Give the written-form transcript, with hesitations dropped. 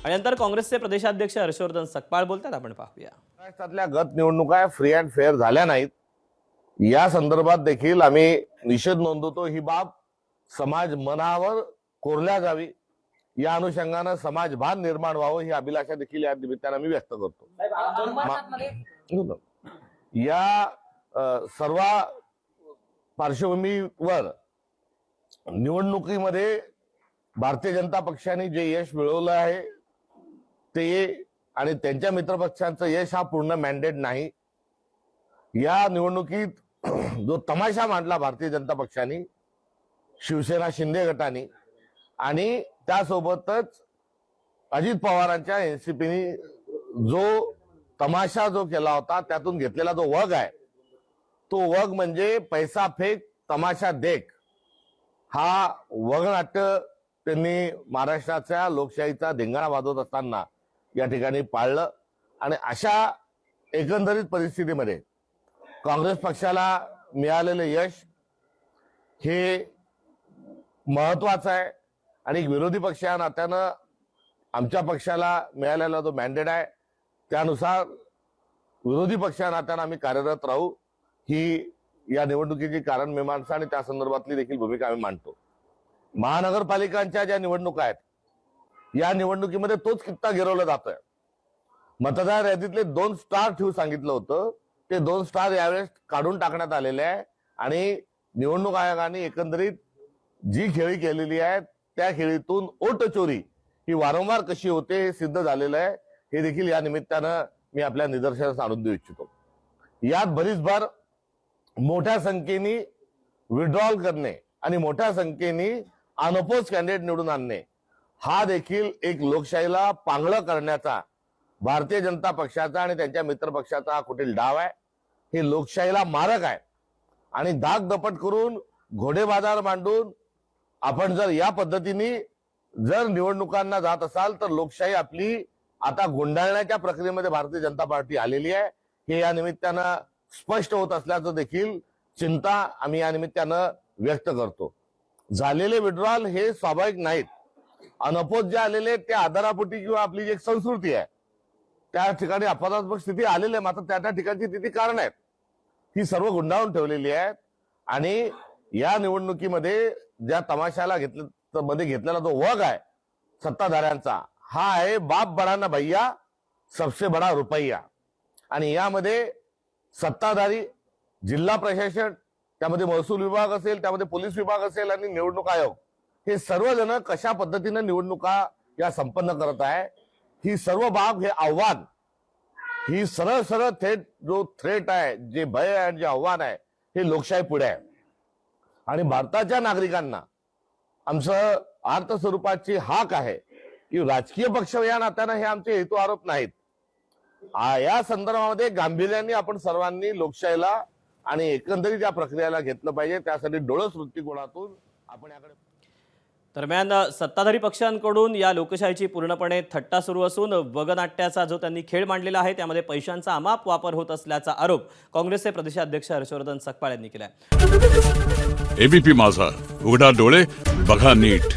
आणि नंतर काँग्रेसचे प्रदेशाध्यक्ष हर्षवर्धन सकपाळ बोलतात, आपण पाहूया। महाराष्ट्रातल्या गत निवडणुका फ्री अँड फेअर झाल्या नाहीत, या संदर्भात देखील आम्ही निषेध नोंदवतो। ही बाब समाज मनावर कोरल्या जावी, या अनुषंगाने समाजभान निर्माण व्हावं ही अभिलाषा देखील या निमित्ताने आम्ही व्यक्त करतो। या सर्व पार्श्वभूमीवर निवडणुकीमध्ये भारतीय जनता पक्षाने जे यश मिळवलं आहे ते आणि त्यांच्या मित्रपक्षांचं यश हा पूर्ण मॅन्डेट नाही। या निवडणुकीत जो तमाशा मांडला भारतीय जनता पक्षाने, शिवसेना शिंदे गटाने आणि त्यासोबतच अजित पवारांच्या एनसीपीने जो तमाशा जो केला होता, त्यातून घेतलेला जो वग आहे तो वग म्हणजे पैसा फेक तमाशा देख, हा वगनाट्य त्यांनी महाराष्ट्राच्या लोकशाहीचा धिंगाणा वाजवत असताना या ठिकाणी पाळलं। आणि अशा एकंदरीत परिस्थितीमध्ये काँग्रेस पक्षाला मिळालेलं यश हे महत्वाचं आहे आणि विरोधी पक्ष या नात्यानं आमच्या पक्षाला मिळालेला जो मॅन्डेट आहे त्यानुसार विरोधी पक्ष या नात्यानं आम्ही कार्यरत राहू, ही या निवडणुकीची कारण मीमांसा आणि त्या संदर्भातली देखील भूमिका आम्ही मांडतो। महानगरपालिकांच्या ज्या निवडणुका आहेत, या निवडणुकीमध्ये तोच कित्ता गिरवला जातोय। मतदार यादीतले 2 स्टार ठेवू सांगितलं होतं, ते 2 स्टार यावेळेस काढून टाकण्यात आलेले आहे आणि निवडणूक आयोगाने एकंदरीत जी खेळी केलेली आहे त्या खेळीतून ओट चोरी ही वारंवार कशी होते हे सिद्ध झालेलं आहे। हे देखील या निमित्तानं मी आपल्या निदर्शनास आणून देऊ इच्छितो। यात भरीसभर मोठ्या संख्येने विड्रॉल करणे आणि मोठ्या संख्येने अनअपोज कॅन्डिडेट निवडून आणणे हा देखील एक लोकशाहीला पांगळं करण्याचा भारतीय जनता पक्षाचा आणि त्यांच्या मित्र पक्षाचा हा कुटील डाव आहे। हे लोकशाहीला मारक आहे आणि धाक दपट करून घोडे बाजार मांडून आपण जर या पद्धतीने जर निवडणुकांना जात असाल तर लोकशाही आपली आता गुंडाळण्याच्या प्रक्रियेमध्ये भारतीय जनता पार्टी आलेली आहे, हे या निमित्तानं स्पष्ट होत असल्याचं देखील चिंता आम्ही या निमित्तानं व्यक्त करतो। झालेले विड्रॉल हे स्वाभाविक नाहीत, अनअपोज जे आलेले ते आधारापोटी किंवा आपली जी एक संस्कृती आहे त्या ठिकाणी अपवादात्मक स्थिती आलेली आहे, मात्र त्या ठिकाणची तिथे कारण आहेत ही सर्व गुंडाळून ठेवलेली आहेत। आणि या निवडणुकीमध्ये ज्या तमाशाला घेतलेला जो वग आहे सत्ताधाऱ्यांचा, हा आहे बाप बडा ना भैया सबसे बडा रुपया। आणि यामध्ये सत्ताधारी, जिल्हा प्रशासन, त्यामध्ये महसूल विभाग असेल, त्यामध्ये पोलीस विभाग असेल आणि निवडणूक आयोग, हे सर्वजण कशा पद्धतीने निवडणुका या संपन्न करत आहे, ही सर्व बाब हे आव्हान, ही सरळ सरळ थेट जो थ्रेट आहे, जे भय आहे, जे आव्हान आहे, हे लोकशाही पुढे आहे। आणि भारताच्या नागरिकांना आमचं अर्थ स्वरूपाची हाक आहे की राजकीय पक्ष या नात्यानं हे आमचे हेतू आरोप नाहीत, या संदर्भामध्ये गांभीर्याने आपण सर्वांनी लोकशाहीला आणि एकंदरीत या प्रक्रियेला घेतलं पाहिजे। त्यासाठी डोळस दृष्टिकोनातून आपण याकडे। दरम्यान सत्ताधारी पक्षांकडून या लोकशाहीची पूर्णपणे थट्टा सुरू असून वगनाट्याचा जो त्यांनी खेळ मांडलेला आहे त्यामध्ये पैशांचा अमाप वापर होत असल्याचा आरोप काँग्रेसचे प्रदेशाध्यक्ष हर्षवर्धन सकपाळ यांनी केला आहे। एबीपी माझा, उघडा डोळे बघा नीट।